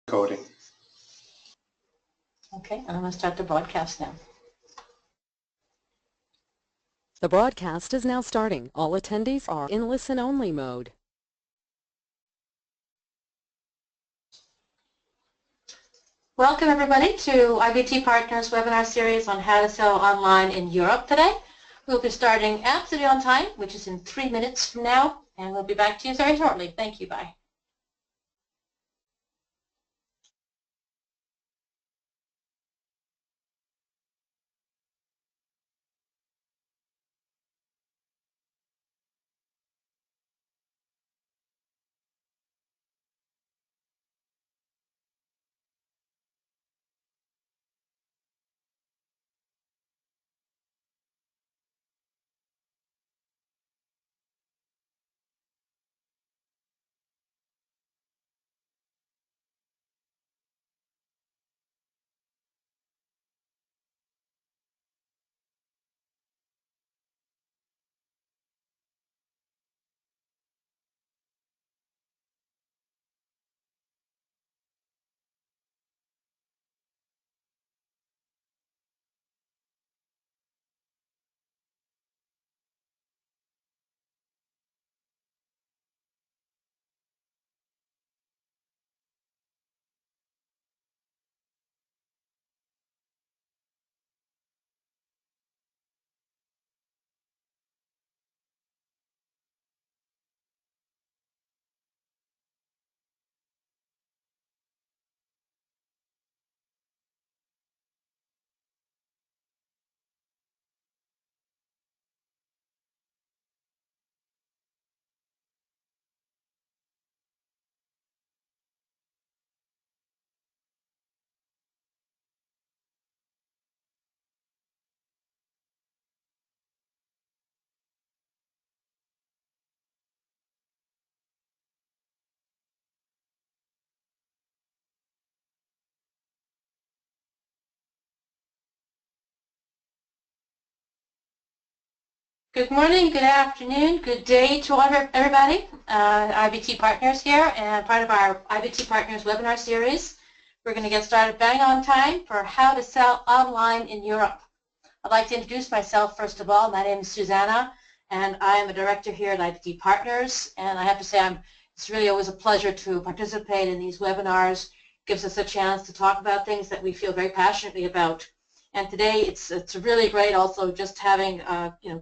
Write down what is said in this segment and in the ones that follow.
Coding. Okay, I'm going to start the broadcast now. The broadcast is now starting. All attendees are in listen-only mode. Welcome everybody to IBT Partners webinar series on how to sell online in Europe today. We'll be starting absolutely on time, which is in 3 minutes from now, and we'll be back to you very shortly. Thank you. Bye. Good morning, good afternoon, good day to everybody. IBT Partners here, and part of our IBT Partners webinar series. We're going to get started bang on time for how to sell online in Europe. I'd like to introduce myself first of all. My name is Susanna, and I am a director here at IBT Partners. And I have to say, it's really always a pleasure to participate in these webinars. It gives us a chance to talk about things that we feel very passionately about. And today it's really great also just having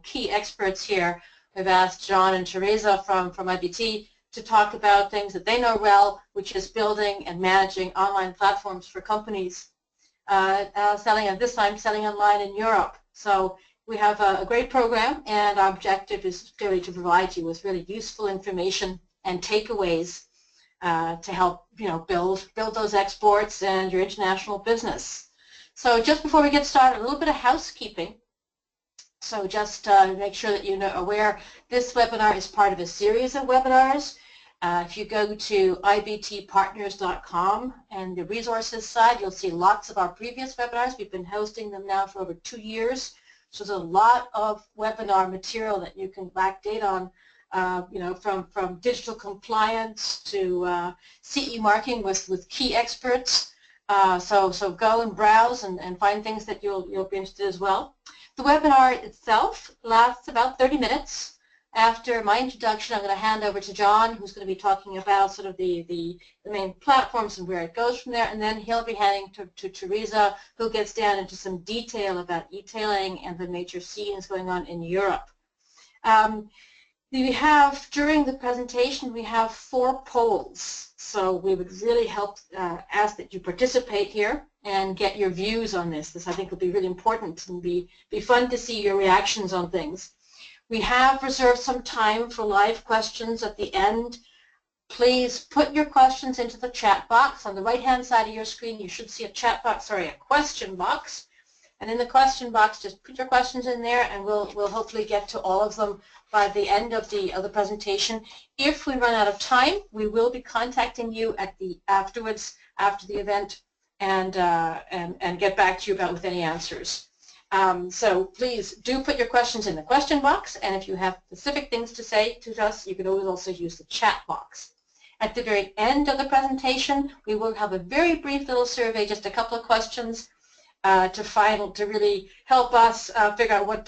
key experts here. We've asked John and Teresa from IBT to talk about things that they know well, which is building and managing online platforms for companies, selling online in Europe. So we have a great program, and our objective is really to provide you with really useful information and takeaways to help build those exports and your international business. So just before we get started, a little bit of housekeeping. So just make sure that you're aware, this webinar is part of a series of webinars. If you go to ibtpartners.com and the resources side, you'll see lots of our previous webinars. We've been hosting them now for over 2 years. So there's a lot of webinar material that you can backdate on, from digital compliance to CE marking with key experts. So go and browse and find things that you'll be interested in as well. The webinar itself lasts about 30 minutes. After my introduction, I'm going to hand over to John, who's going to be talking about sort of the main platforms and where it goes from there, and then he'll be handing to Teresa, who gets down into some detail about e-tailing and the major scenes going on in Europe. We have, during the presentation, we have 4 polls. So we would really ask that you participate here and get your views on this. This, I think, will be really important and be fun to see your reactions on things. We have reserved some time for live questions at the end. Please put your questions into the chat box. On the right-hand side of your screen, you should see a question box. And in the question box, just put your questions in there, and we'll hopefully get to all of them by the end of the presentation. If we run out of time, we will be contacting you afterwards, after the event, and get back to you with any answers. So please do put your questions in the question box, and if you have specific things to say to us, you can always also use the chat box. At the very end of the presentation, we will have a very brief little survey, just a couple of questions to really help us figure out what,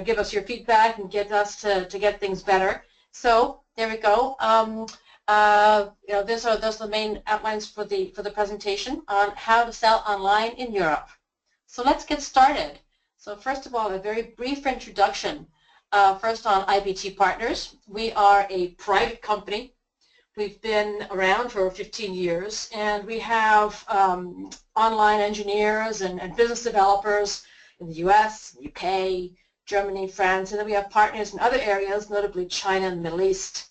give us your feedback and get us to get things better. So there we go. Those are the main outlines for the presentation on how to sell online in Europe. So let's get started. So first of all, a very brief introduction. First on IBT Partners. We are a private company. We've been around for 15 years, and we have online engineers and business developers in the US, UK, Germany, France, and then we have partners in other areas, notably China and the Middle East.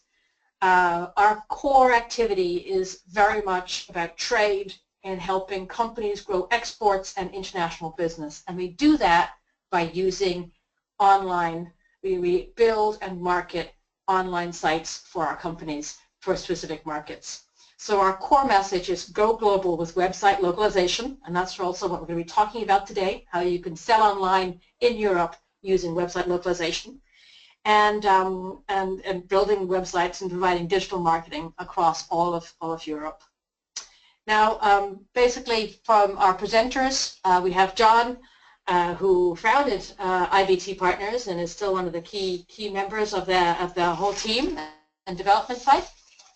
Our core activity is very much about trade and helping companies grow exports and international business, and we do that by using online. We build and market online sites for our companies for specific markets. So our core message is go global with website localization, and that's also what we're going to be talking about today, how you can sell online in Europe using website localization, and building websites and providing digital marketing across all of Europe. Now, basically from our presenters, we have John, who founded IBT Partners and is still one of the key members of the whole team and development side.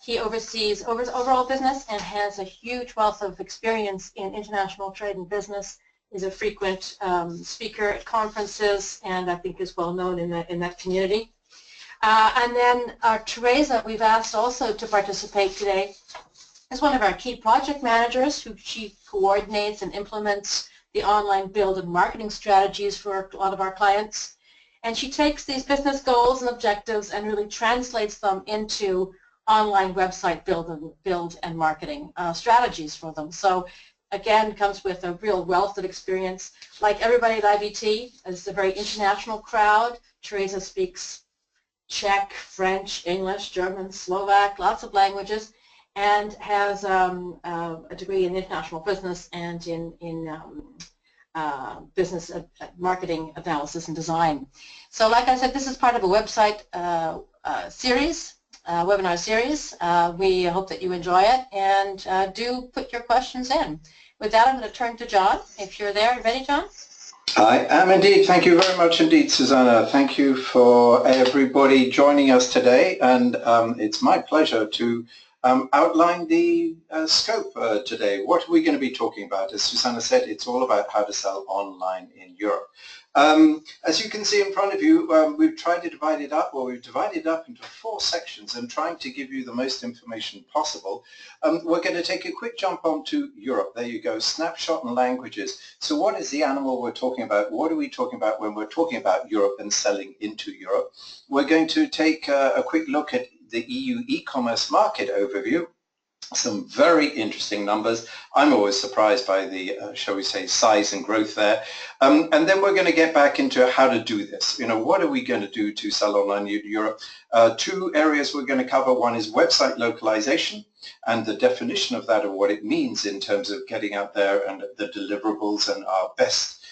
He oversees overall business and has a huge wealth of experience in international trade and business. He's a frequent speaker at conferences, and I think is well known in that community. And then Teresa, we've asked also to participate today, is one of our key project managers who she coordinates and implements the online build and marketing strategies for a lot of our clients. And she takes these business goals and objectives and really translates them into online website build and marketing strategies for them. So again, comes with a real wealth of experience. Like everybody at IBT, it's a very international crowd. Teresa speaks Czech, French, English, German, Slovak, lots of languages, and has a degree in international business and in business marketing analysis and design. So like I said, this is part of a website series. Webinar series. We hope that you enjoy it, and do put your questions in. With that, I'm going to turn to John. If you're there, ready, John? I am indeed. Thank you very much indeed, Susanna. Thank you for everybody joining us today, and it's my pleasure to outline the scope today. What are we going to be talking about? As Susanna said, it's all about how to sell online in Europe. As you can see in front of you, we've tried to divide it up, or we've divided it up into 4 sections and trying to give you the most information possible. We're going to take a quick jump onto Europe. There you go, snapshot and languages. So what is the animal we're talking about? What are we talking about when we're talking about Europe and selling into Europe? We're going to take a quick look at the EU e-commerce market overview. Some very interesting numbers. I'm always surprised by the, shall we say, size and growth there. And then we're going to get back into how to do this. What are we going to do to sell online in Europe? 2 areas we're going to cover. One is website localization and the definition of that and what it means in terms of getting out there and the deliverables and our best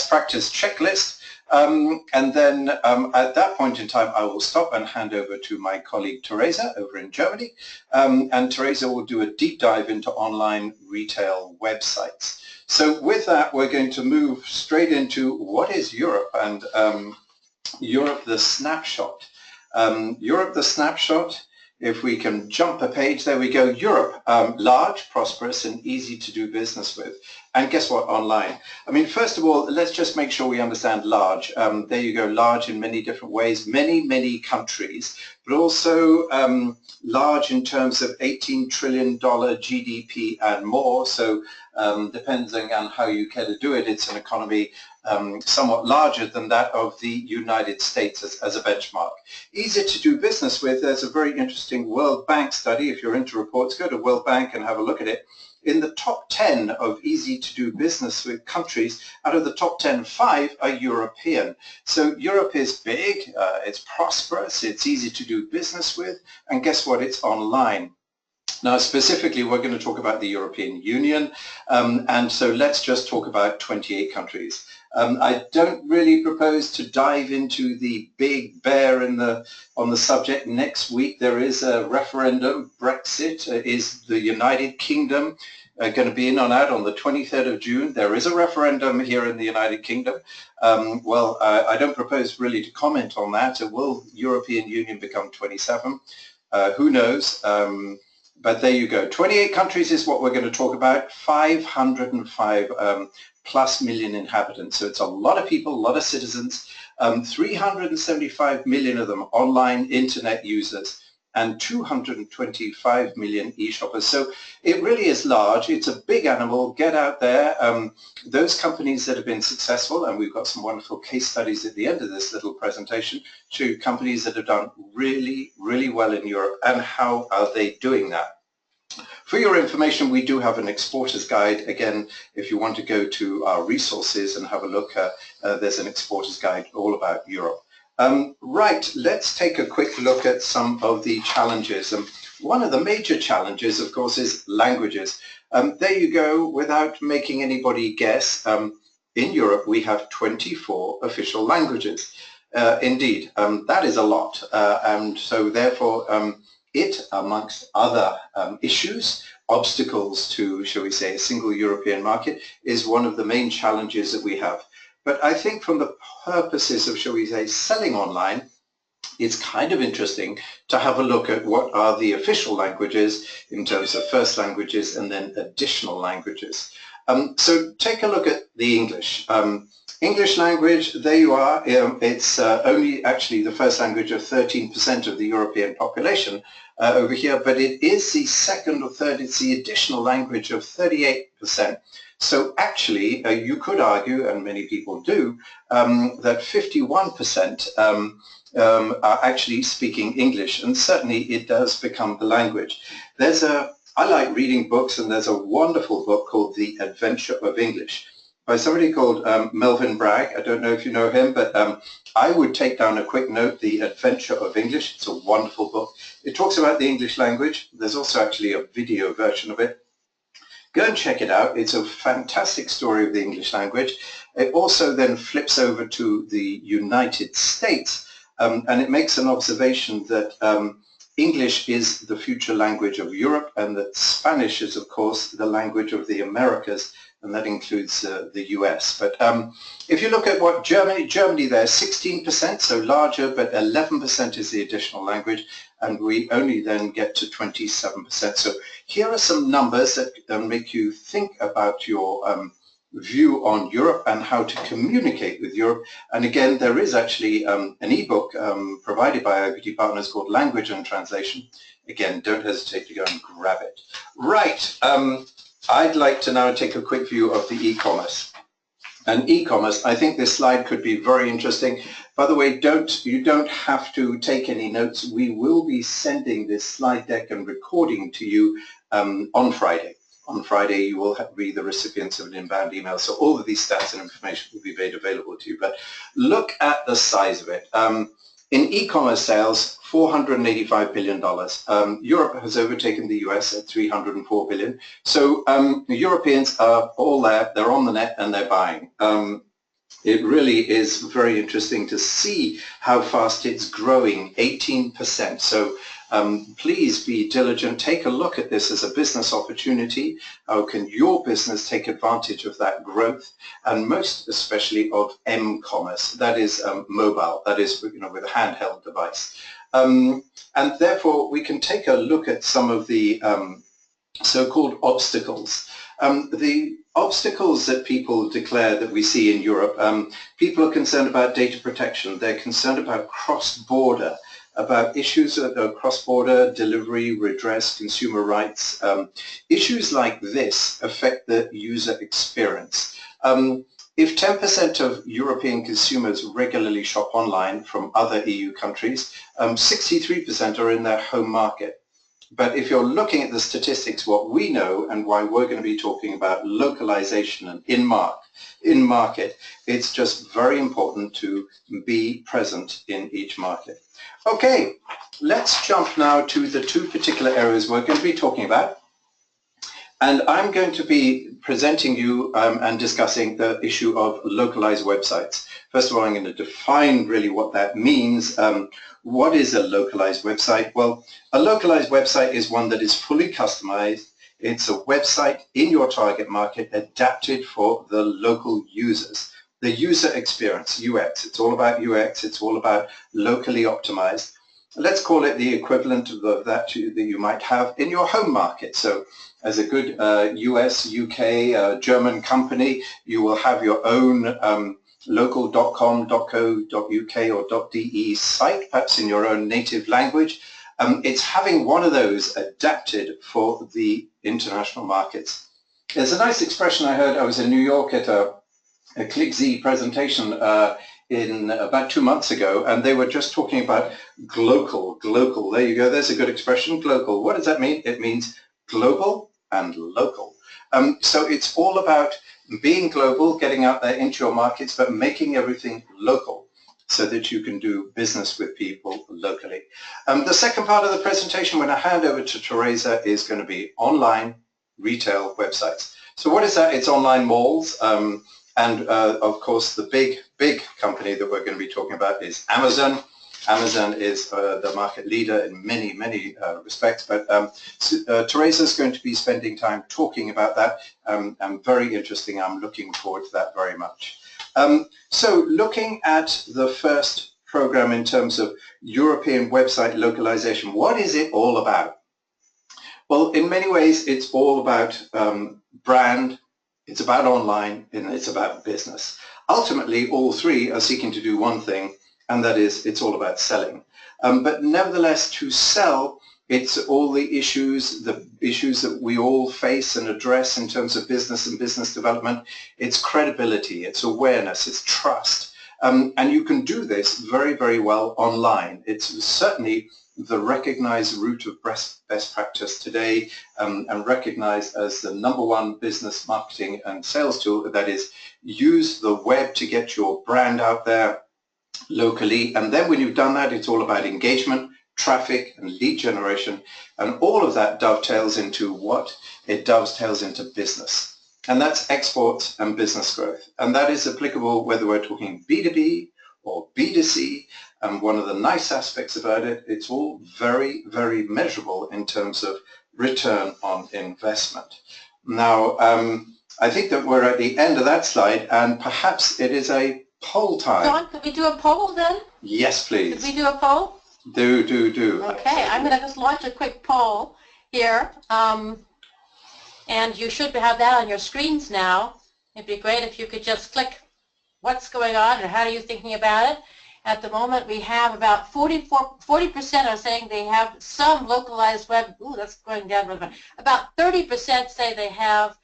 practice checklist. And then at that point in time, I will stop and hand over to my colleague Teresa over in Germany. And Teresa will do a deep dive into online retail websites. So with that, we're going to move straight into what is Europe and Europe the snapshot. Europe the snapshot. If we can jump a page, there we go. Europe, large, prosperous, and easy to do business with. And guess what? Online. I mean, first of all, let's just make sure we understand large. There you go, large in many different ways, many countries, but also large in terms of $18 trillion GDP and more. So depending on how you care to do it, it's an economy somewhat larger than that of the United States as a benchmark. Easy to do business with. There's a very interesting World Bank study. If you're into reports, go to World Bank and have a look at it. In the top 10 of easy to do business with countries, out of the top 10, 5 are European. So Europe is big, it's prosperous, it's easy to do business with, and guess what? It's online. Now, specifically, we're going to talk about the European Union, and so let's just talk about 28 countries. I don't really propose to dive into the big bear on the subject. Next week there is a referendum. Brexit is the United Kingdom going to be in or out on the 23rd of June. There is a referendum here in the United Kingdom. I don't propose really to comment on that. Will European Union become 27? Who knows? But there you go. 28 countries is what we're going to talk about. 505 plus million inhabitants. So it's a lot of people, a lot of citizens. 375 million of them online internet users and 225 million e-shoppers. So it really is large. It's a big animal. Get out there. Those companies that have been successful, and we've got some wonderful case studies at the end of this little presentation, to companies that have done really, really well in Europe, and how are they doing that. For your information, we do have an exporter's guide. Again, if you want to go to our resources and have a look, there's an exporter's guide all about Europe. Right, let's take a quick look at some of the challenges. One of the major challenges, of course, is languages. There you go, without making anybody guess, in Europe we have 24 official languages. Indeed, that is a lot, and so therefore it, amongst other issues, obstacles to, shall we say, a single European market, is one of the main challenges that we have. But I think from the purposes of, shall we say, selling online, it's kind of interesting to have a look at what are the official languages in terms of first languages and then additional languages. So take a look at the English. English language, there you are. It's only actually the first language of 13% of the European population over here, but it is the second or third, it's the additional language of 38%. So actually, you could argue, and many people do, that 51% are actually speaking English, and certainly it does become the language. I like reading books, and there's a wonderful book called The Adventure of English by somebody called Melvin Bragg. I don't know if you know him, but I would take down a quick note, The Adventure of English. It's a wonderful book. It talks about the English language. There's also actually a video version of it. Go and check it out. It's a fantastic story of the English language. It also then flips over to the United States, and it makes an observation that English is the future language of Europe, and that Spanish is, of course, the language of the Americas, and that includes the US. But if you look at what Germany there, 16%, so larger, but 11% is the additional language, and we only then get to 27%. So here are some numbers that make you think about your view on Europe and how to communicate with Europe. And again, there is actually an ebook provided by IBT Partners called Language and Translation. Again, don't hesitate to go and grab it. Right, I'd like to now take a quick view of the e-commerce. And e-commerce, I think this slide could be very interesting. By the way, you don't have to take any notes. We will be sending this slide deck and recording to you on Friday. On Friday, you will be the recipients of an inbound email. So all of these stats and information will be made available to you. But look at the size of it. In e-commerce sales, $485 billion. Europe has overtaken the US at $304 billion. So the Europeans are all there, they're on the net, and they're buying. It really is very interesting to see how fast it's growing, 18%. So please be diligent. Take a look at this as a business opportunity. How can your business take advantage of that growth, and most especially of mCommerce? That is mobile. That is, with a handheld device. And therefore, we can take a look at some of the so-called obstacles. The obstacles that people declare that we see in Europe, people are concerned about data protection. They're concerned about cross-border, about issues of cross-border delivery, redress, consumer rights. Issues like this affect the user experience. If 10% of European consumers regularly shop online from other EU countries, 63% are in their home market. But if you're looking at the statistics, what we know, and why we're going to be talking about localization and in-market, it's just very important to be present in each market. Okay, let's jump now to the two particular areas we're going to be talking about. And I'm going to be presenting you and discussing the issue of localized websites. First of all, I'm going to define really what that means. What is a localized website? Well, a localized website is one that is fully customized. It's a website in your target market adapted for the local users. The user experience, UX, it's all about UX, it's all about locally optimized. Let's call it the equivalent of that you might have in your home market. So as a good US, UK, German company, you will have your own local.com, .co.uk or .de site, perhaps in your own native language. It's having one of those adapted for the international markets. There's a nice expression I heard. I was in New York at a ClickZ presentation in about 2 months ago, and they were just talking about global. There you go. There's a good expression, global. What does that mean? It means global and local. So it's all about being global, getting out there into your markets, but making everything local so that you can do business with people locally. The second part of the presentation, when I hand over to Teresa, is going to be online retail websites. So what is that? It's online malls. And of course, the big company that we're going to be talking about is Amazon. Amazon is the market leader in many respects, but Teresa is going to be spending time talking about that, and very interesting. I'm looking forward to that very much. So looking at the first program in terms of European website localization, what is it all about? Well, in many ways, it's all about brand, it's about online, and it's about business. Ultimately, all three are seeking to do one thing, and that is it's all about selling. But nevertheless, to sell, it's all the issues that we all face and address in terms of business and business development. It's credibility, it's awareness, it's trust. And you can do this very well online. It's certainly the recognized route of best practice today, and recognized as the #1 business marketing and sales tool. That is, use the web to get your brand out there locally. And then when you've done that, it's all about engagement, traffic, and lead generation. And all of that dovetails into what? It dovetails into business. And that's exports and business growth. And that is applicable whether we're talking B2B or B2C. And one of the nice aspects about it, it's all very measurable in terms of return on investment. Now, I think that we're at the end of that slide, and perhaps it is a poll time. John, could we do a poll then? Yes, please. Could we do a poll? Do. Okay, I'm going to just launch a quick poll here. And you should have that on your screens now. It'd be great if you could just click what's going on and how are you thinking about it. At the moment, we have about 40% are saying they have some localized web. Ooh, that's going down. About 30% say they have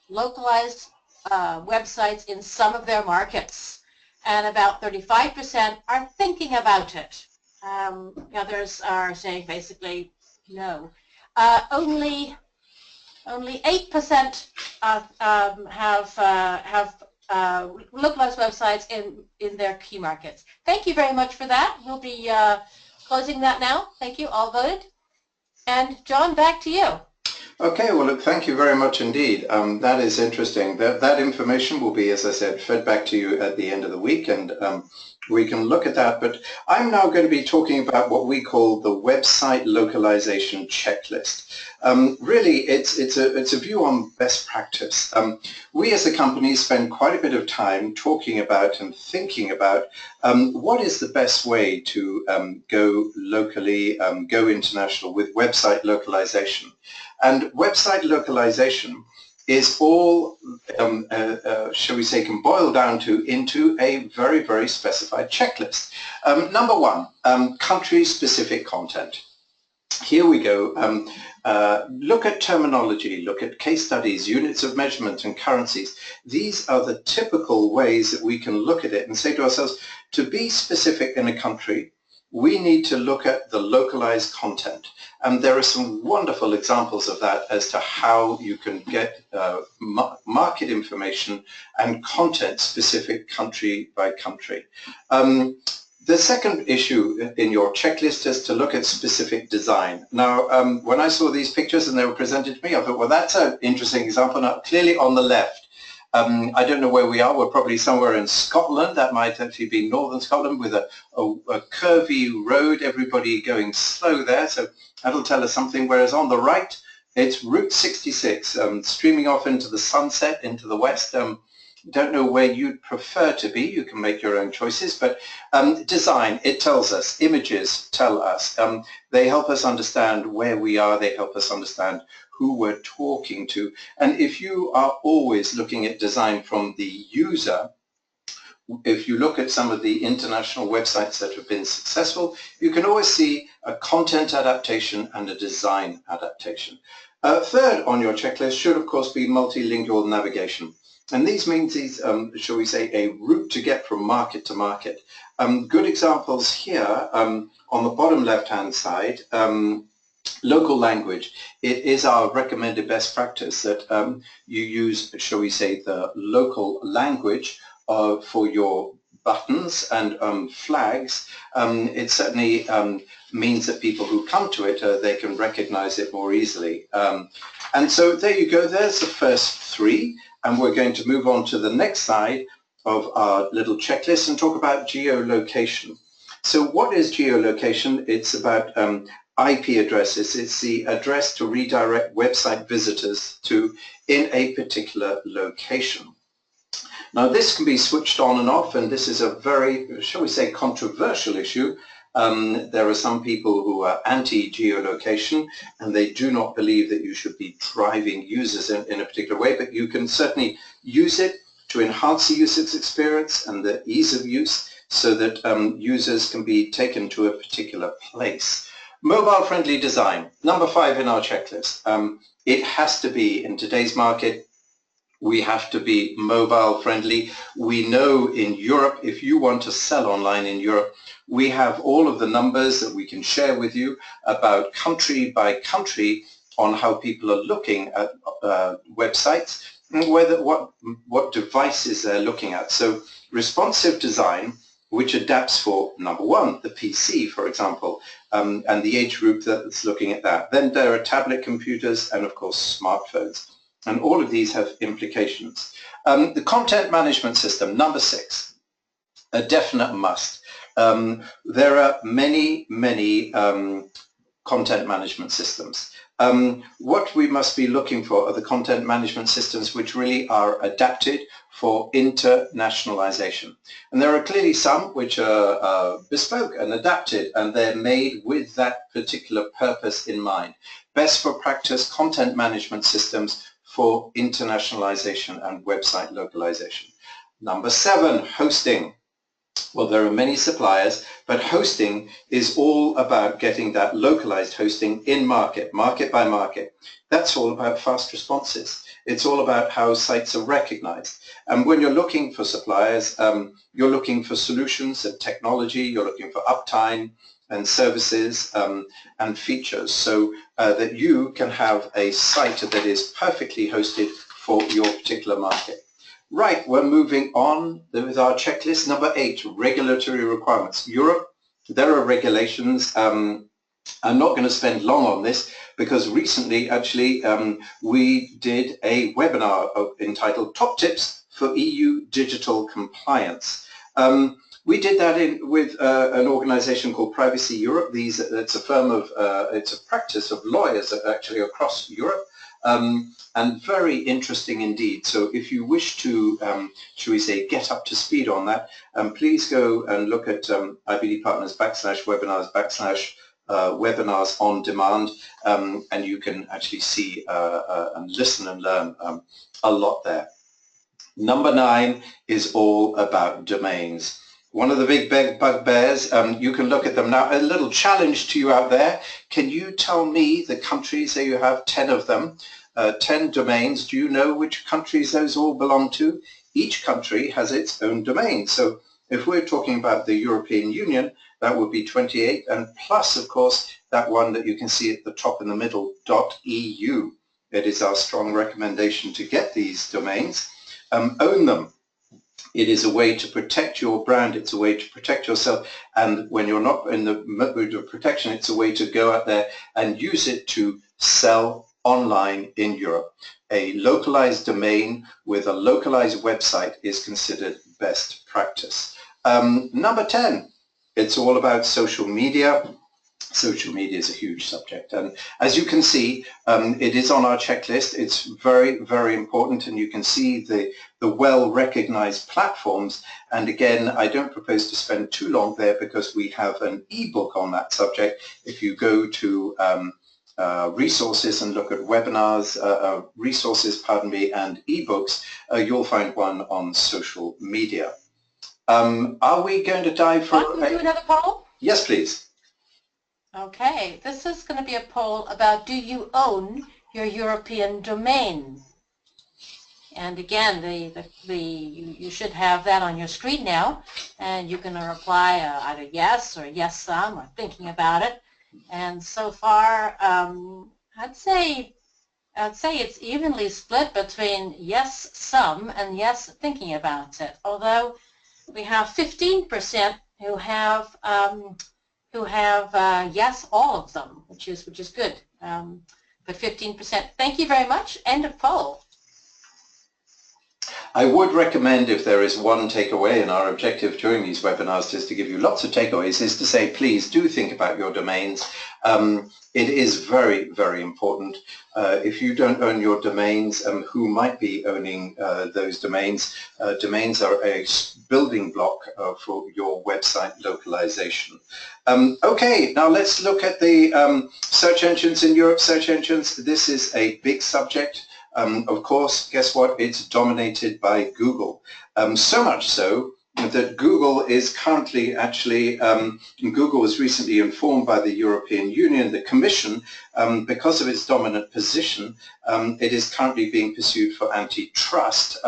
localized websites in some of their markets, and about 35% are thinking about it. Others are saying basically no. Only 8% have localized websites in their key markets. Thank you very much for that. We'll be closing that now. Thank you. All voted. And John, back to you. Okay, well, look, thank you very much indeed. That is interesting. That information will be, as I said, fed back to you at the end of the week, and we can look at that. But I'm now going to be talking about what we call the website localization checklist. Really, it's a view on best practice. We as a company spend quite a bit of time talking about and thinking about what is the best way to go locally, go international with website localization. And website localization is all, shall we say, can boil down into a very specified checklist. Number one, country-specific content. Here we go. Look at terminology, look at case studies, units of measurement, and currencies. These are the typical ways that we can look at it and say to ourselves, to be specific in a country, we need to look at the localized content. And there are some wonderful examples of that as to how you can get market information and content specific country by country. The second issue in your checklist is to look at specific design. Now, when I saw these pictures and they were presented to me, I thought, well, that's an interesting example. Now, clearly on the left, I don't know where we are. We're probably somewhere in Scotland. That might actually be northern Scotland with a curvy road, everybody going slow there. So that'll tell us something. Whereas on the right, it's Route 66, streaming off into the sunset, into the west. Don't know where you'd prefer to be. You can make your own choices, but design, it tells us. Images tell us. They help us understand where we are. They help us understand who we're talking to. And if you are always looking at design from the user, if you look at some of the international websites that have been successful, you can always see a content adaptation and a design adaptation. Third on your checklist should, of course, be multilingual navigation. And these means these, shall we say, a route to get from market to market. Good examples here on the bottom left-hand side, local language. It is our recommended best practice that you use, shall we say, the local language for your buttons and flags. It certainly means that people who come to it, they can recognize it more easily. And so there you go. There's the first three. And we're going to move on to the next side of our little checklist and talk about geolocation. So what is geolocation? It's about IP addresses. It's the address to redirect website visitors to in a particular location. Now this can be switched on and off, and this is a very, shall we say, controversial issue. There are some people who are anti-geolocation, and they do not believe that you should be driving users in a particular way, but you can certainly use it to enhance the user's experience and the ease of use so that users can be taken to a particular place. Mobile-friendly design, number 5 in our checklist. It has to be, in today's market, we have to be mobile friendly. We know in Europe, if you want to sell online in Europe, we have all of the numbers that we can share with you about country by country on how people are looking at websites and what devices they're looking at. So responsive design, which adapts for, number 1, the PC, for example, and the age group that's looking at that. Then there are tablet computers and, of course, smartphones. And all of these have implications. The content management system, number 6, a definite must. There are many content management systems. What we must be looking for are the content management systems which really are adapted for internationalization. And there are clearly some which are bespoke and adapted, and they're made with that particular purpose in mind. Best for practice content management systems for internationalization and website localization. Number 7, hosting. Well, there are many suppliers, but hosting is all about getting that localized hosting in market, market by market. That's all about fast responses. It's all about how sites are recognized. And when you're looking for suppliers, you're looking for solutions and technology, you're looking for uptime and services and features so that you can have a site that is perfectly hosted for your particular market. Right, we're moving on with our checklist. Number 8, regulatory requirements. Europe, there are regulations. I'm not going to spend long on this because recently, actually, we did a webinar entitled Top Tips for EU Digital Compliance. We did that with an organization called Privacy Europe. It's a firm of, it's a practice of lawyers actually across Europe. And very interesting indeed. So if you wish to, shall we say, get up to speed on that, please go and look at IBD Partners /webinars/ webinars on demand, and you can actually see and listen and learn a lot there. Number 9 is all about domains. One of the big bugbears, you can look at them now. A little challenge to you out there. Can you tell me the countries? Say you have 10 of them, 10 domains. Do you know which countries those all belong to? Each country has its own domain. So if we're talking about the European Union, that would be 28, and plus, of course, that one that you can see at the top in the middle, .eu. It is our strong recommendation to get these domains. Own them. It is a way to protect your brand. It's a way to protect yourself. And when you're not in the mood of protection, it's a way to go out there and use it to sell online in Europe. A localized domain with a localized website is considered best practice. Number 10, it's all about social media. Social media is a huge subject, and as you can see, it is on our checklist. It's very, very important, and you can see the well-recognized platforms. And again, I don't propose to spend too long there because we have an ebook on that subject. If you go to resources and look at webinars, resources, pardon me, and ebooks, you'll find one on social media. Are we going to dive for? Can we do another poll? Yes, please. Okay, this is going to be a poll about, do you own your European domain? And again, you should have that on your screen now, and you can reply either yes or yes some or thinking about it. And so far, I'd say it's evenly split between yes some and yes thinking about it. Although we have 15% who have yes, all of them, which is good. But 15%. Thank you very much. End of poll. I would recommend, if there is one takeaway, and our objective during these webinars is to give you lots of takeaways, is to say, please do think about your domains. It is very, very important. If you don't own your domains, who might be owning those domains? Domains are a building block for your website localization. Okay, now let's look at the search engines in Europe. Search engines, this is a big subject. Of course, guess what? It's dominated by Google. So much so that Google is currently actually, Google was recently informed by the European Union, the Commission, because of its dominant position, it is currently being pursued for antitrust.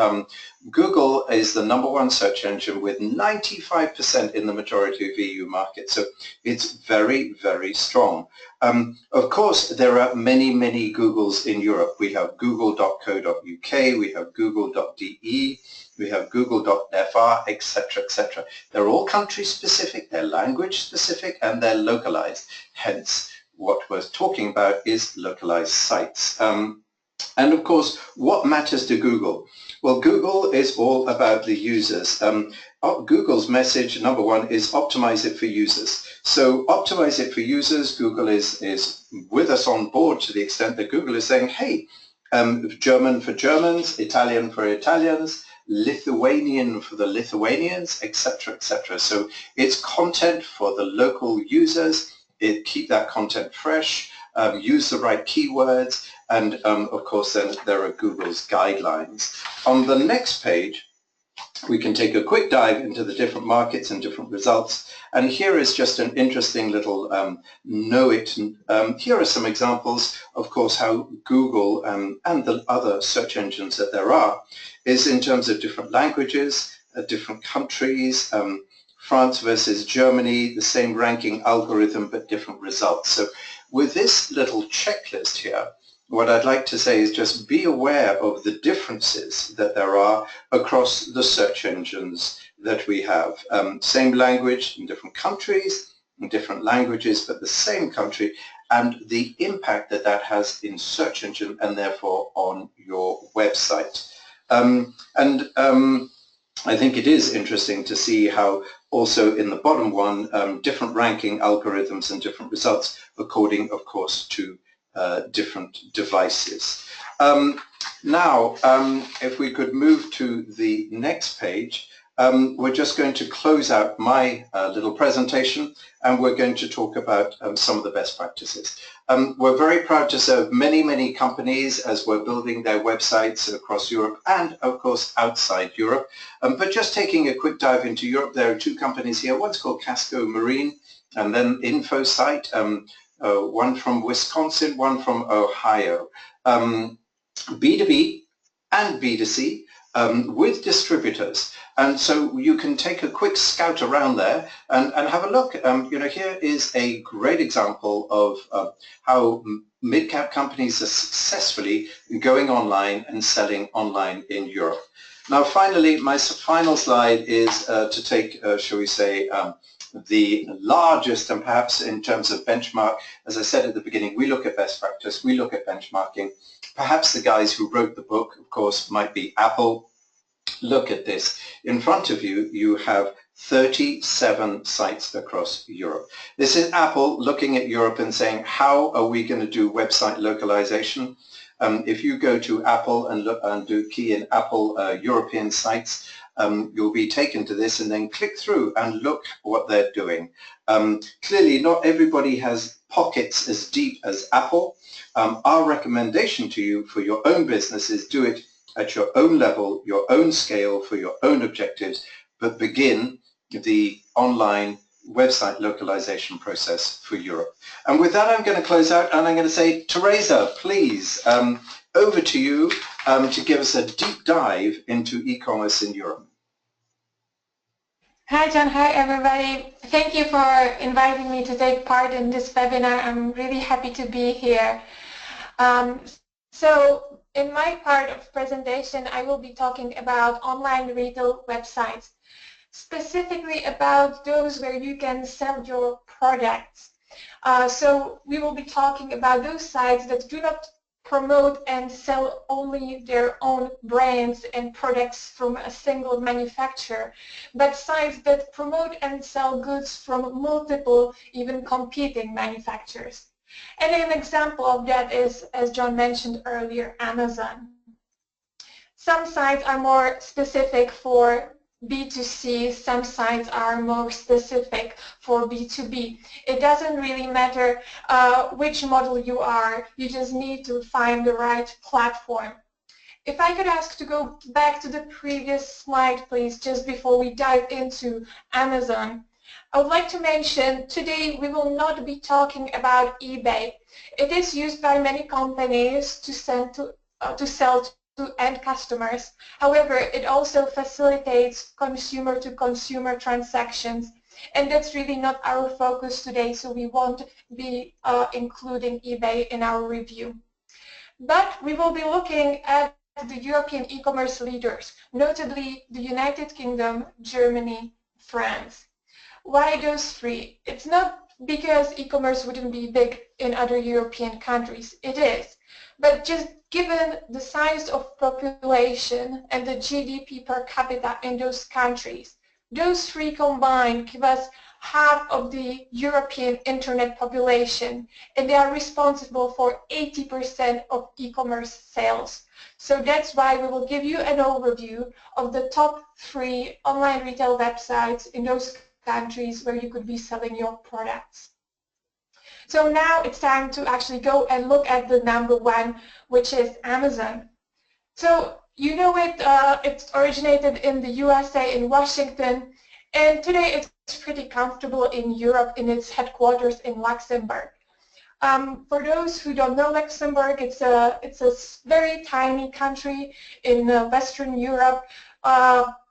Google is the #1 search engine with 95% in the majority of EU markets, so it's very, very strong. Of course, there are many, many Googles in Europe. We have google.co.uk, we have google.de, we have google.fr, etc., etc. They're all country specific, they're language specific, and they're localized. Hence, what we're talking about is localized sites. And of course, what matters to Google? Well, Google is all about the users. Google's message, #1, is optimize it for users. So optimize it for users. Google is with us on board to the extent that Google is saying, hey, German for Germans, Italian for Italians, Lithuanian for the Lithuanians, etc., etc. So it's content for the local users. Keep that content fresh, use the right keywords, and of course then there are Google's guidelines. On the next page, we can take a quick dive into the different markets and different results. And here is just an interesting little know-it. Here are some examples, of course, how Google and the other search engines that there are is in terms of different languages, different countries, France versus Germany, the same ranking algorithm, but different results. So with this little checklist here, what I'd like to say is just be aware of the differences that there are across the search engines that we have. Same language in different countries, in different languages, but the same country, and the impact that that has in search engine and therefore on your website. I think it is interesting to see how also in the bottom one, different ranking algorithms and different results according, of course, to different devices. Now, if we could move to the next page, we're just going to close out my little presentation, and we're going to talk about some of the best practices. We're very proud to serve many, many companies as we're building their websites across Europe and, of course, outside Europe. But just taking a quick dive into Europe, there are 2 companies here. One's called Casco Marine, and then InfoSite, one from Wisconsin, one from Ohio. B2B and B2C with distributors. And so you can take a quick scout around there and have a look. You know, here is a great example of how mid-cap companies are successfully going online and selling online in Europe. Now, finally, my final slide is to take, shall we say, the largest and perhaps in terms of benchmark. As I said at the beginning, we look at best practice, we look at benchmarking. Perhaps the guys who wrote the book, of course, might be Apple. Look at this. In front of you, you have 37 sites across Europe. This is Apple looking at Europe and saying, how are we going to do website localization? If you go to Apple and look and do key in Apple European sites, you'll be taken to this and then click through and look what they're doing. Clearly, not everybody has pockets as deep as Apple. Our recommendation to you for your own business is do it at your own level, your own scale, for your own objectives, but begin the online website localization process for Europe. And with that, I'm going to close out and I'm going to say, Teresa, please, over to you to give us a deep dive into e-commerce in Europe. Hi, John. Hi, everybody. Thank you for inviting me to take part in this webinar. I'm really happy to be here. So in my part of presentation, I will be talking about online retail websites, specifically about those where you can sell your products. So we will be talking about those sites that do not promote and sell only their own brands and products from a single manufacturer, but sites that promote and sell goods from multiple, even competing manufacturers. And an example of that is, as John mentioned earlier, Amazon. Some sites are more specific for B2C, some sites are more specific for B2B. It doesn't really matter which model you are, you just need to find the right platform. If I could ask to go back to the previous slide, please, just before we dive into Amazon. I would like to mention today we will not be talking about eBay. It is used by many companies to sell to end customers. However, it also facilitates consumer-to-consumer transactions, and that's really not our focus today, so we won't be including eBay in our review. But we will be looking at the European e-commerce leaders, notably the United Kingdom, Germany, France. Why those three? It's not because e-commerce wouldn't be big in other European countries. It is. But just given the size of population and the GDP per capita in those countries, those three combined give us half of the European internet population, and they are responsible for 80% of e-commerce sales. So that's why we will give you an overview of the top 3 online retail websites in those countries where you could be selling your products. So now it's time to actually go and look at the number 1, which is Amazon. So you know it, it originated in the USA in Washington, and today it's pretty comfortable in Europe in its headquarters in Luxembourg. For those who don't know Luxembourg, it's a very tiny country in Western Europe,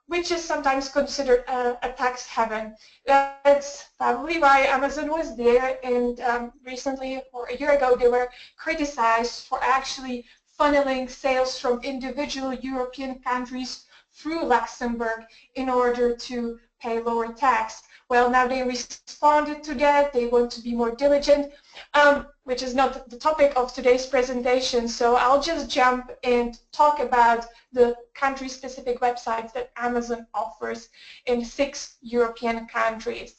which is sometimes considered a tax haven. That's probably why Amazon was there, and recently, or a year ago, they were criticized for actually funneling sales from individual European countries through Luxembourg in order to pay lower tax. Well, now they responded to that. They want to be more diligent, which is not the topic of today's presentation, so I'll just jump and talk about the country-specific websites that Amazon offers in 6 European countries.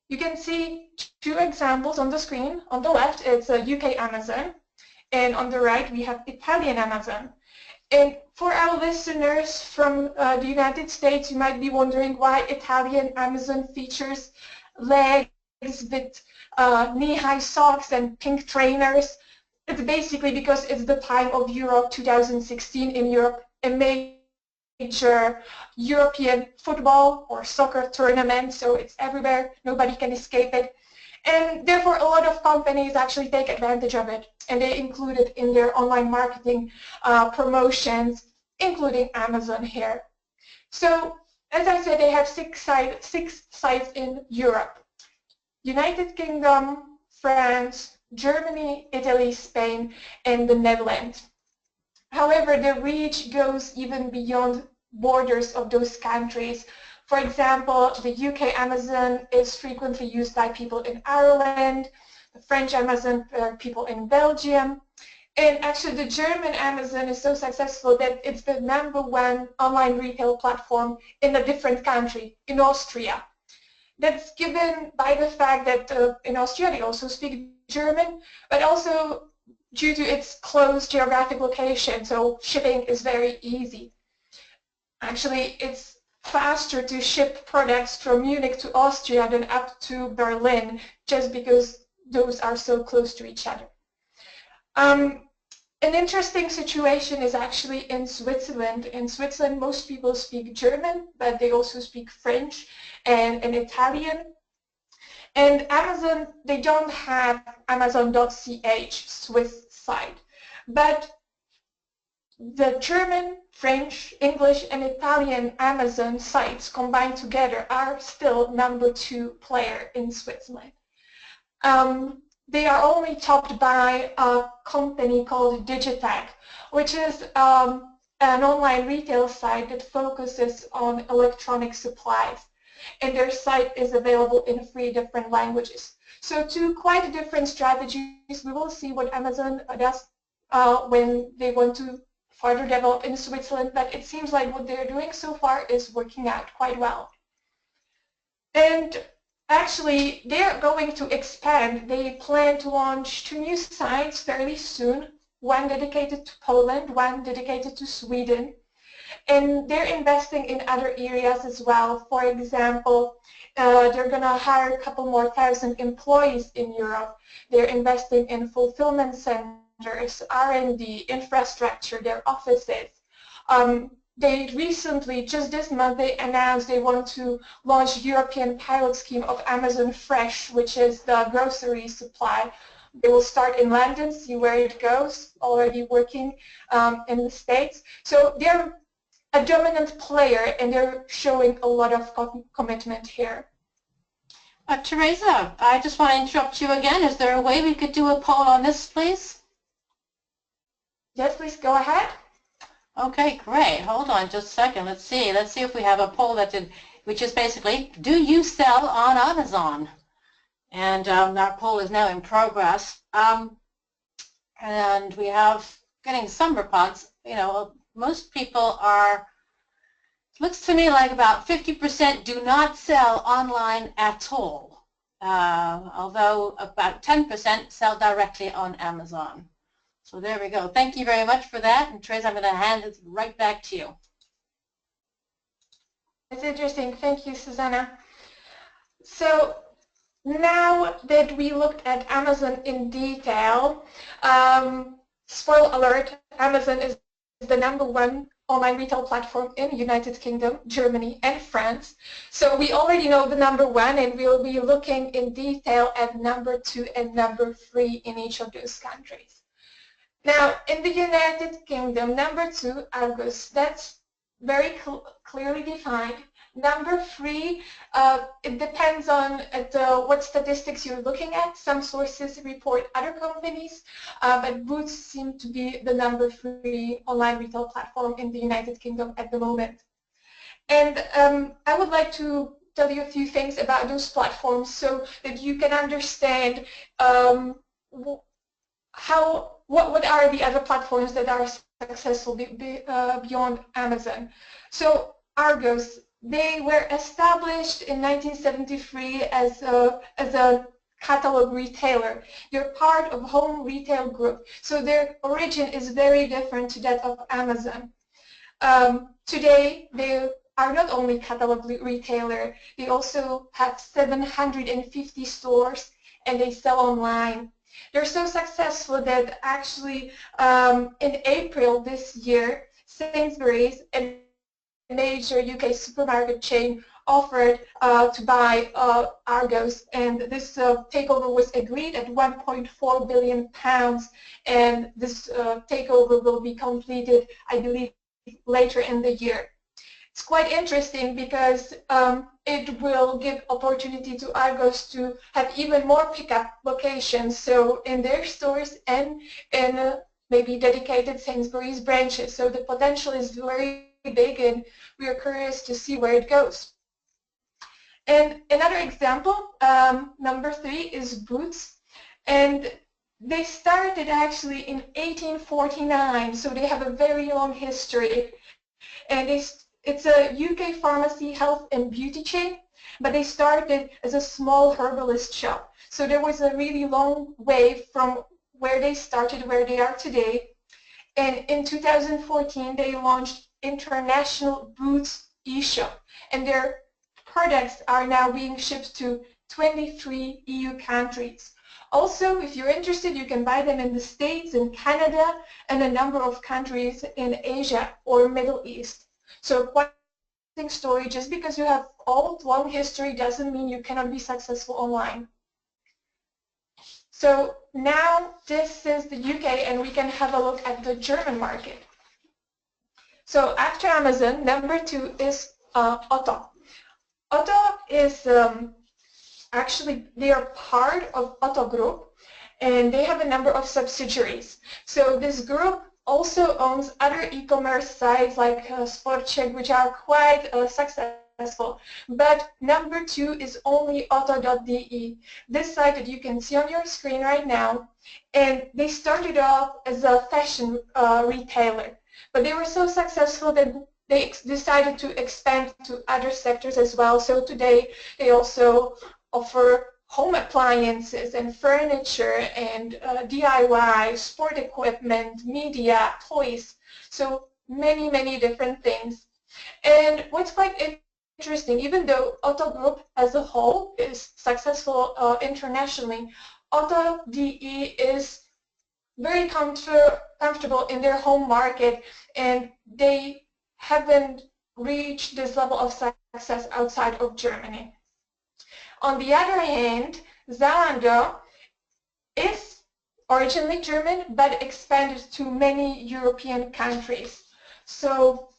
You can see 2 examples on the screen. On the left, it's a UK Amazon, and on the right, we have Italian Amazon. And for our listeners from the United States, you might be wondering why Italian Amazon features legs with knee-high socks and pink trainers. It's basically because it's the time of Euro 2016 in Europe, a major European football or soccer tournament, so it's everywhere, nobody can escape it. And therefore, a lot of companies actually take advantage of it, and they include it in their online marketing promotions, including Amazon here. So, as I said, they have 6 sites in Europe: United Kingdom, France, Germany, Italy, Spain, and the Netherlands. However, the reach goes even beyond borders of those countries. For example, the UK Amazon is frequently used by people in Ireland, the French Amazon people in Belgium, and actually the German Amazon is so successful that it's the #1 online retail platform in a different country, in Austria. That's given by the fact that in Austria they also speak German, but also due to its close geographic location, so shipping is very easy. Actually, it's faster to ship products from Munich to Austria than up to Berlin, just because those are so close to each other. An interesting situation is actually in Switzerland. In Switzerland, most people speak German, but they also speak French and Italian. And Amazon, they don't have Amazon.ch Swiss site, but the German, French, English, and Italian Amazon sites combined together are still #2 player in Switzerland. They are only topped by a company called Digitech, which is an online retail site that focuses on electronic supplies. And their site is available in 3 different languages. So 2 quite different strategies. We will see what Amazon does when they want to further develop in Switzerland, but it seems like what they're doing so far is working out quite well. And actually, they're going to expand. They plan to launch 2 new sites fairly soon, one dedicated to Poland, one dedicated to Sweden. And they're investing in other areas as well. For example, they're going to hire a couple more thousand employees in Europe. They're investing in fulfillment centers, R&D, infrastructure, their offices. They recently, just this month, they announced they want to launch European pilot scheme of Amazon Fresh, which is the grocery supply. They will start in London, see where it goes, already working in the States. So they're a dominant player, and they're showing a lot of commitment here. Teresa, I just want to interrupt you again. Is there a way we could do a poll on this, please? Yes, please go ahead. Okay, great. Hold on just a second. Let's see. Let's see if we have a poll which is basically, do you sell on Amazon? And that poll is now in progress. And we have getting some response. You know, most people are, looks to me like about 50% do not sell online at all, although about 10% sell directly on Amazon. So there we go. Thank you very much for that. And Teresa, I'm going to hand it right back to you. That's interesting. Thank you, Susanna. So now that we looked at Amazon in detail, spoiler alert, Amazon is the #1 online retail platform in the United Kingdom, Germany, and France. So we already know the #1, and we'll be looking in detail at #2 and #3 in each of those countries. Now, in the United Kingdom, #2, Argos, that's very clearly defined. #3, it depends on what statistics you're looking at. Some sources report other companies, but Boots seem to be the #3 online retail platform in the United Kingdom at the moment. And I would like to tell you a few things about those platforms so that you can understand what are the other platforms that are successful beyond Amazon. So Argos, they were established in 1973 as a catalog retailer. They're part of Home Retail Group, so their origin is very different to that of Amazon. Today, they are not only catalog retailer, they also have 750 stores, and they sell online. They're so successful that actually in April this year, Sainsbury's, a major UK supermarket chain, offered to buy Argos, and this takeover was agreed at £1.4 billion, and this takeover will be completed, I believe, later in the year. It's quite interesting because it will give opportunity to Argos to have even more pickup locations, so in their stores and in maybe dedicated Sainsbury's branches. So the potential is very big, and we are curious to see where it goes. And another example, number 3, is Boots. And they started actually in 1849, so they have a very long history. And it's a UK pharmacy, health and beauty chain, but they started as a small herbalist shop. So there was a really long way from where they started, where they are today. And in 2014, they launched International Boots eShop, and their products are now being shipped to 23 EU countries. Also, if you're interested, you can buy them in the States, in Canada, and a number of countries in Asia or Middle East. So quite an interesting story. Just because you have old, long history doesn't mean you cannot be successful online. So now this is the UK, and we can have a look at the German market. So after Amazon, number 2 is Otto. Otto is actually, they are part of Otto Group, and they have a number of subsidiaries. So this group also owns other e-commerce sites like Sportcheck, which are quite successful. But number 2 is only Otto.de, this site that you can see on your screen right now. And they started off as a fashion retailer, but they were so successful that they decided to expand to other sectors as well. So today they also offer home appliances and furniture and DIY, sport equipment, media, toys, so many, many different things. And what's quite interesting, even though Otto Group as a whole is successful internationally, Otto.de is very comfortable in their home market, and they haven't reached this level of success outside of Germany. On the other hand, Zalando is originally German, but expanded to many European countries. So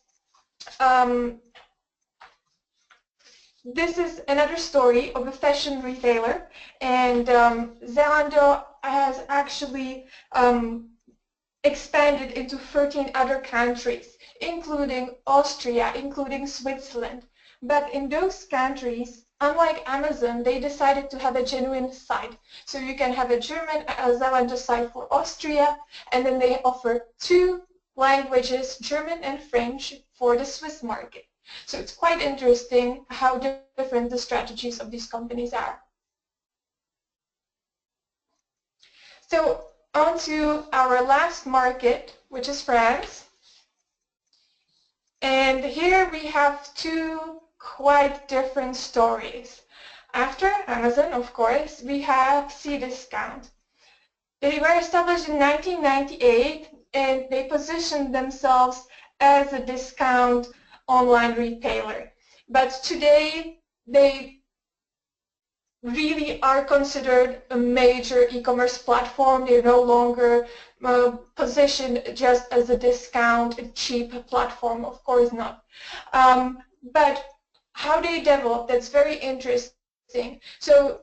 this is another story of a fashion retailer, and Zalando has actually expanded into 13 other countries, including Austria, including Switzerland. But in those countries, unlike Amazon, they decided to have a genuine site. So you can have a German Zalando site for Austria, and then they offer 2 languages, German and French, for the Swiss market. So it's quite interesting how different the strategies of these companies are. So on to our last market, which is France. And here we have 2 quite different stories. After Amazon, of course, we have Cdiscount. They were established in 1998, and they positioned themselves as a discount online retailer. But today, they really are considered a major e-commerce platform. They're no longer positioned just as a discount, a cheap platform, of course not. But how they developed, that's very interesting. So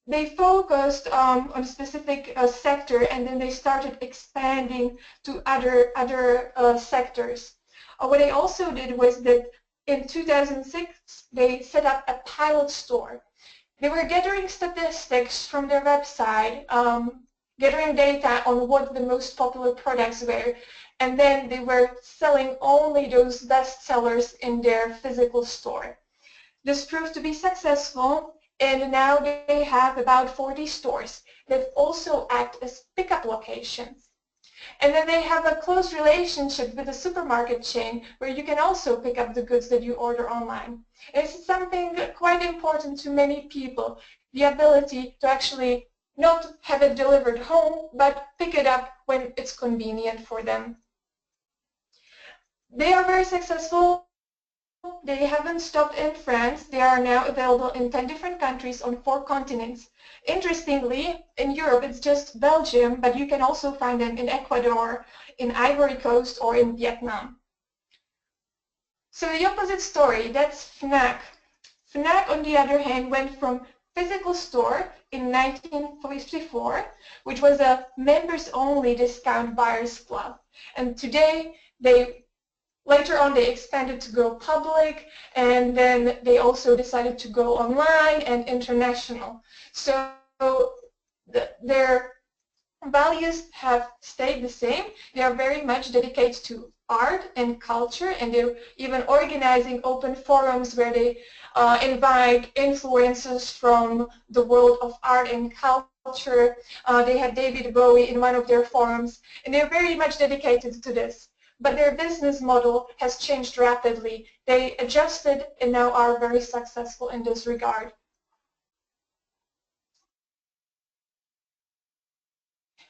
they focused on a specific sector, and then they started expanding to other sectors. What they also did was that in 2006, they set up a pilot store. They were gathering statistics from their website, gathering data on what the most popular products were, and then they were selling only those best sellers in their physical store. This proved to be successful, and now they have about 40 stores that also act as pickup locations. And then they have a close relationship with a supermarket chain where you can also pick up the goods that you order online. It's something quite important to many people, the ability to actually not have it delivered home, but pick it up when it's convenient for them. They are very successful. They haven't stopped in France. They are now available in 10 different countries on 4 continents. Interestingly, in Europe it's just Belgium, but you can also find them in Ecuador, in Ivory Coast, or in Vietnam. So the opposite story, that's Fnac. Fnac, on the other hand, went from physical store in 1954, which was a members-only discount buyers club. And today they Later on, they expanded to go public, and then they also decided to go online and international. So their values have stayed the same. They are very much dedicated to art and culture, and they're even organizing open forums where they invite influencers from the world of art and culture. They had David Bowie in one of their forums, and they're very much dedicated to this. But their business model has changed rapidly. They adjusted and now are very successful in this regard.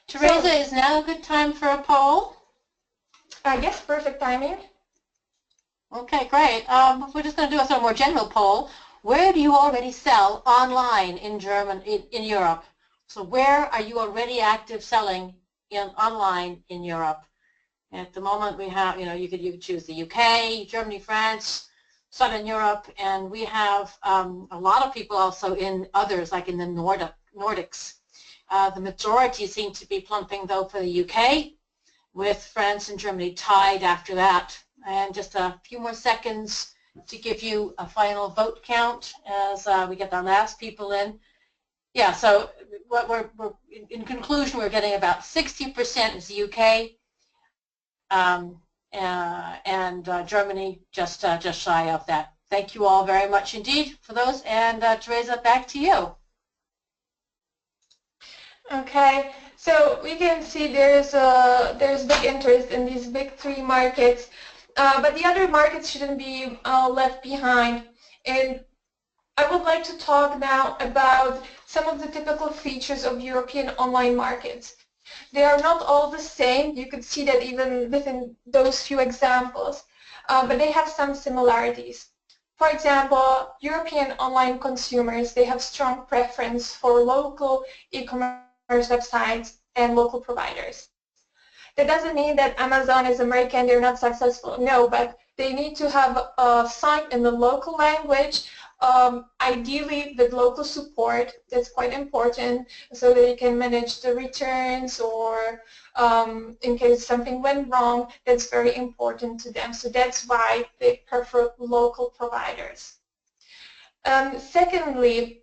Teresa, is now a good time for a poll? Yes, perfect timing. Okay, great. We're just going to do a sort of more general poll. Where do you already sell online in in Europe? So where are you already active selling online in Europe? At the moment, we have, you could choose the UK, Germany, France, Southern Europe, and we have a lot of people also in others, like in the Nordics. The majority seem to be plumping, though, for the UK, with France and Germany tied after that. And just a few more seconds to give you a final vote count as we get the last people in. Yeah, so what we're in conclusion, we're getting about 60% is the UK, and Germany just shy of that. Thank you all very much indeed for those. And Teresa, back to you. Okay, so we can see there's big interest in these big three markets, but the other markets shouldn't be left behind. And I would like to talk now about some of the typical features of European online markets. They are not all the same. You could see that even within those few examples, but they have some similarities. For example, European online consumers, they have strong preference for local e-commerce websites and local providers. That doesn't mean that Amazon is American, they're not successful. No, but they need to have a site in the local language, ideally with local support. That's quite important, so they can manage the returns, or in case something went wrong, that's very important to them. So that's why they prefer local providers. Secondly,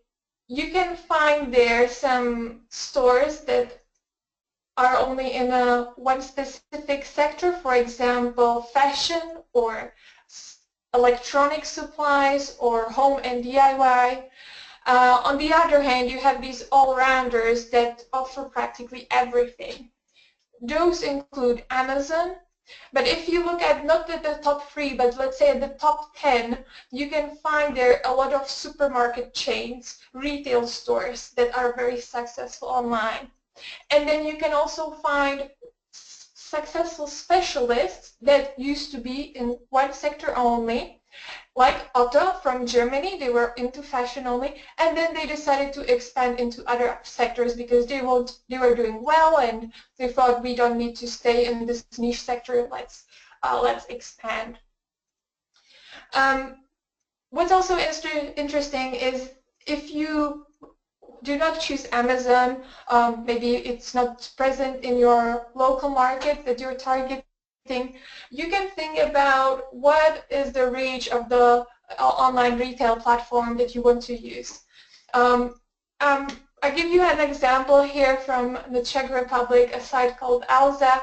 you can find there some stores that are only in one specific sector, for example, fashion or electronic supplies or home and DIY. On the other hand, you have these all-rounders that offer practically everything. Those include Amazon, but if you look at not at the top 3, but let's say at the top 10, you can find there a lot of supermarket chains, retail stores that are very successful online. And then you can also find successful specialists that used to be in one sector only, like Otto from Germany. They were into fashion only, and then they decided to expand into other sectors because they were doing well, and they thought, we don't need to stay in this niche sector. Let's expand. What's also interesting is if you do not choose Amazon, maybe it's not present in your local market that you're targeting, you can think about what is the reach of the online retail platform that you want to use. I give you an example here from the Czech Republic, a site called Alza.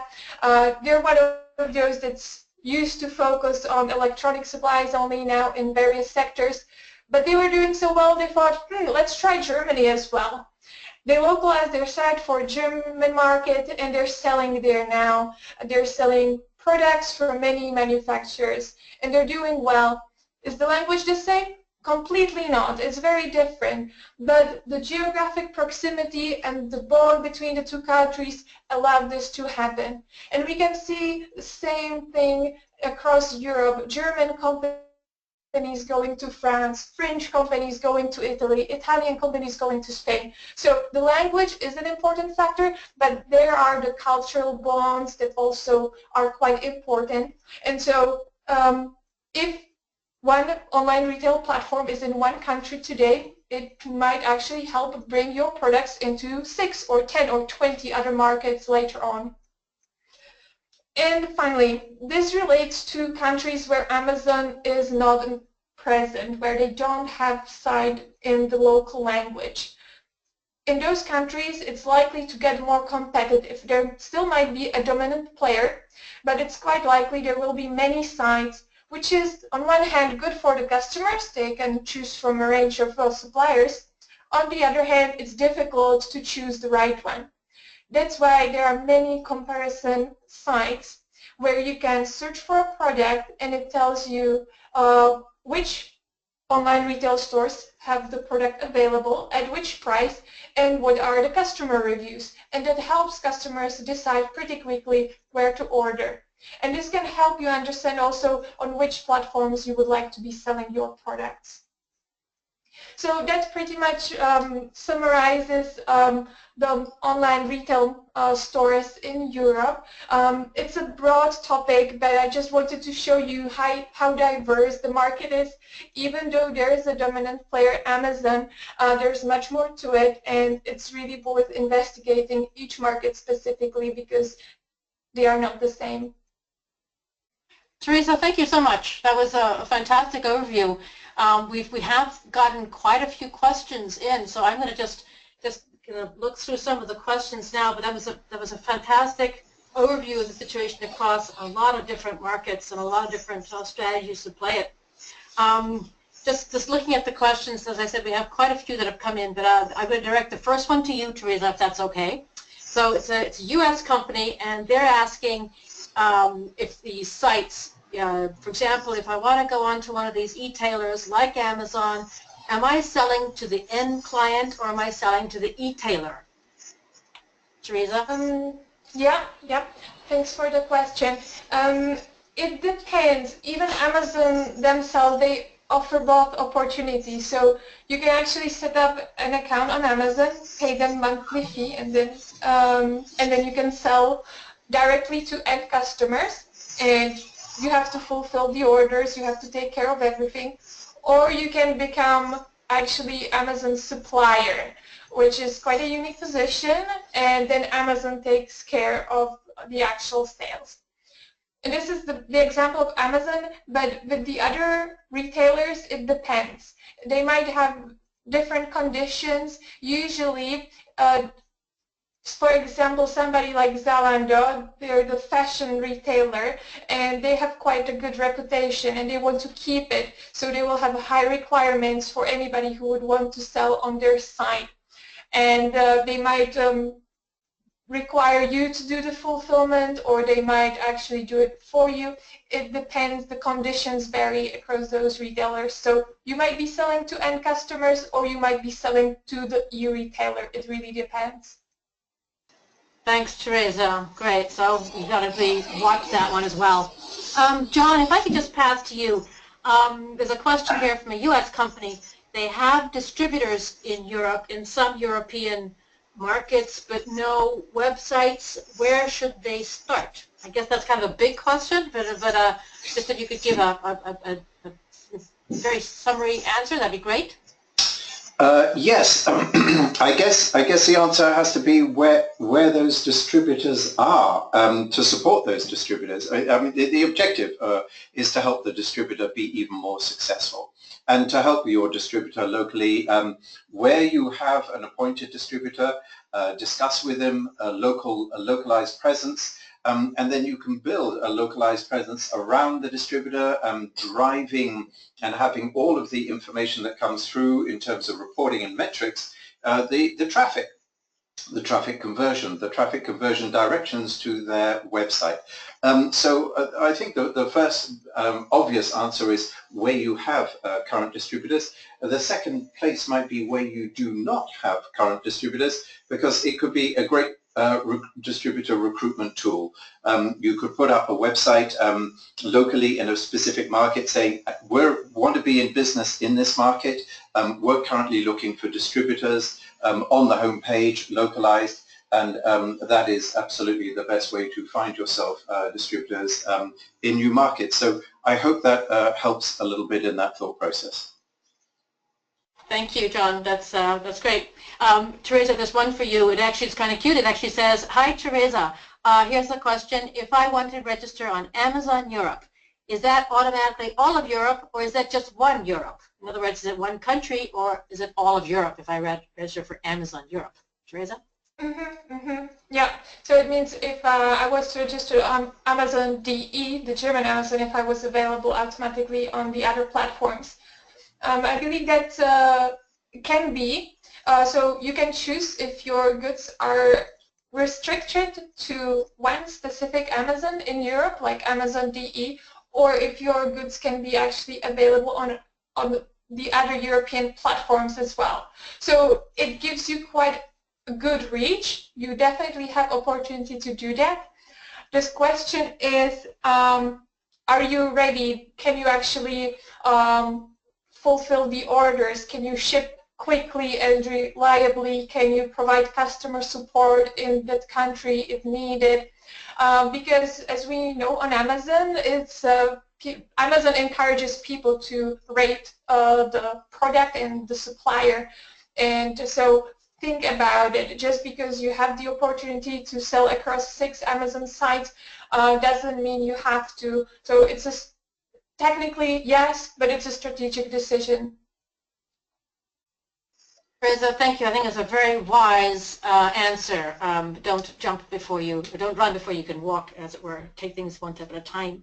They're one of those that's used to focus on electronic supplies only, now in various sectors. But they were doing so well, they thought, let's try Germany as well. They localized their site for German market, and they're selling there now. They're selling products from many manufacturers, and they're doing well. Is the language the same? Completely not. It's very different. But the geographic proximity and the bond between the two countries allowed this to happen. And we can see the same thing across Europe. German companies going to France, French companies going to Italy, Italian companies going to Spain. So the language is an important factor, but there are the cultural bonds that also are quite important. And so if one online retail platform is in one country today, it might actually help bring your products into 6 or 10 or 20 other markets later on. And finally, this relates to countries where Amazon is not present, where they don't have site in the local language. In those countries, it's likely to get more competitive. There still might be a dominant player, but it's quite likely there will be many sites, which is on one hand good for the customers. They can choose from a range of suppliers. On the other hand, it's difficult to choose the right one. That's why there are many comparison sites where you can search for a product and it tells you which online retail stores have the product available, at which price, and what are the customer reviews. And that helps customers decide pretty quickly where to order. And this can help you understand also on which platforms you would like to be selling your products. So that pretty much summarizes the online retail stores in Europe. It's a broad topic, but I just wanted to show you how diverse the market is. Even though there is a dominant player, Amazon, there's much more to it, and it's really worth investigating each market specifically because they are not the same. Teresa, thank you so much. That was a fantastic overview. We have gotten quite a few questions in, so I'm going to just look through some of the questions now. But that was a fantastic overview of the situation across a lot of different markets and a lot of different strategies to play it. Just looking at the questions, as I said, we have quite a few that have come in, but I'm going to direct the first one to you, Teresa, if that's okay. So it's a U.S. company, and they're asking if these sites, for example, if I want to go onto one of these e-tailers like Amazon, am I selling to the end client or am I selling to the e-tailer? Teresa? Yeah. Thanks for the question. It depends. Even Amazon themselves, they offer both opportunities. So you can actually set up an account on Amazon, pay them monthly fee, and then you can sell directly to end customers, and you have to fulfill the orders, you have to take care of everything. Or you can become actually Amazon's supplier, which is quite a unique position, and then Amazon takes care of the actual sales. And this is the example of Amazon, but with the other retailers, it depends. They might have different conditions. Usually, for example, somebody like Zalando, they're the fashion retailer, and they have quite a good reputation, and they want to keep it. So they will have high requirements for anybody who would want to sell on their site. And they might require you to do the fulfillment, or they might actually do it for you. It depends. The conditions vary across those retailers. So you might be selling to end customers, or you might be selling to the e-retailer. It really depends. Thanks, Teresa. Great. So you've got to watch that one as well. John, if I could just pass to you. There's a question here from a U.S. company. They have distributors in Europe, in some European markets, but no websites. Where should they start? I guess that's kind of a big question, but just if you could give a very summary answer, that'd be great. Yes, I guess the answer has to be where those distributors are, to support those distributors. I mean, the objective is to help the distributor be even more successful, and to help your distributor locally. Where you have an appointed distributor, discuss with them a localized presence. And then you can build a localized presence around the distributor, driving and having all of the information that comes through in terms of reporting and metrics, the traffic conversion directions to their website. So I think the first obvious answer is where you have current distributors. The second place might be where you do not have current distributors, because it could be a great distributor recruitment tool. You could put up a website locally in a specific market saying, we want to be in business in this market, we're currently looking for distributors, on the home page, localized, and that is absolutely the best way to find yourself distributors in new markets. So I hope that helps a little bit in that thought process. Thank you, John. That's great. Teresa, there's one for you. It actually is kind of cute. It actually says, "Hi, Teresa. Here's the question. If I want to register on Amazon Europe, is that automatically all of Europe, or is that just one Europe? In other words, is it one country, or is it all of Europe if I register for Amazon Europe? Teresa? Yeah, so it means if I was to register on Amazon DE, the German Amazon, if I was available automatically on the other platforms. I believe that can be. So you can choose if your goods are restricted to one specific Amazon in Europe, like Amazon DE, or if your goods can be actually available on the other European platforms as well. So it gives you quite a good reach. You definitely have opportunity to do that. This question is, are you ready? Can you actually fulfill the orders? Can you ship quickly and reliably? Can you provide customer support in that country if needed? Because as we know on Amazon, Amazon encourages people to rate the product and the supplier. And so think about it. Just because you have the opportunity to sell across 6 Amazon sites doesn't mean you have to. So it's technically yes, but it's a strategic decision. Teresa, thank you. I think it's a very wise answer. Don't jump before you, or don't run before you can walk, as it were. Take things one step at a time.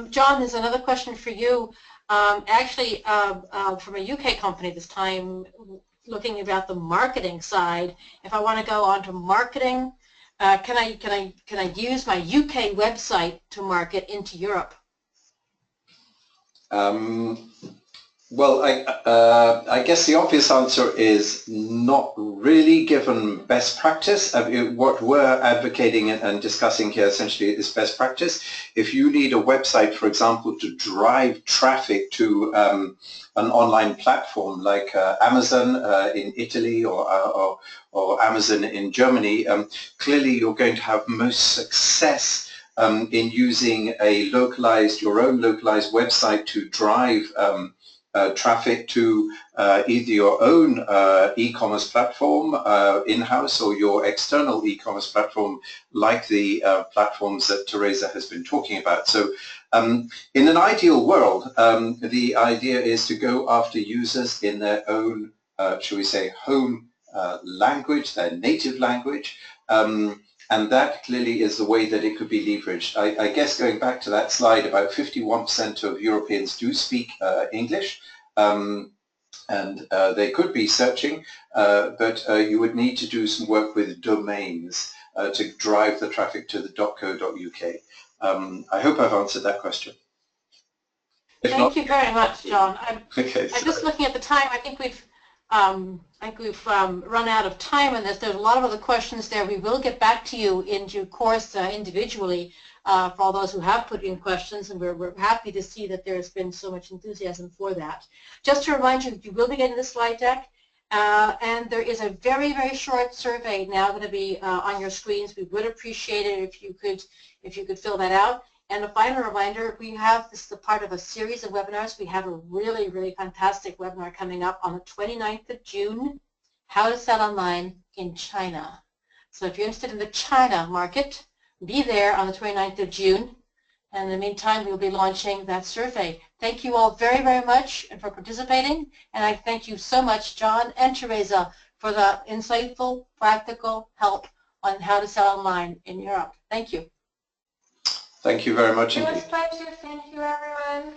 John, there's another question for you. Actually, from a UK company this time, looking about the marketing side. If I want to go on to marketing, can I use my UK website to market into Europe? Well, I guess the obvious answer is not really, given best practice. What we're advocating and discussing here essentially is best practice. If you need a website, for example, to drive traffic to an online platform like Amazon in Italy or Amazon in Germany, clearly you're going to have most success in using your own localized website to drive traffic to either your own e-commerce platform in-house or your external e-commerce platform, like the platforms that Teresa has been talking about. So in an ideal world, the idea is to go after users in their own, shall we say, home language, their native language, and that clearly is the way that it could be leveraged. I guess going back to that slide, about 51% of Europeans do speak English, and they could be searching, but you would need to do some work with domains to drive the traffic to the .co.uk. I hope I've answered that question. Thank you very much, John. I'm just looking at the time. I think we've run out of time on this. There's a lot of other questions there. We will get back to you in due course individually for all those who have put in questions, and we're happy to see that there's been so much enthusiasm for that. Just to remind you, you will be getting the slide deck, and there is a very, very short survey now going to be on your screens. We would appreciate it if you could fill that out. And a final reminder, this is a part of a series of webinars. We have a really, really fantastic webinar coming up on the 29th of June, How to Sell Online in China. So if you're interested in the China market, be there on the 29th of June. And in the meantime, we'll be launching that survey. Thank you all very, very much for participating. And I thank you so much, John and Teresa, for the insightful, practical help on how to sell online in Europe. Thank you. Thank you very much indeed. It was a pleasure. Thank you, everyone.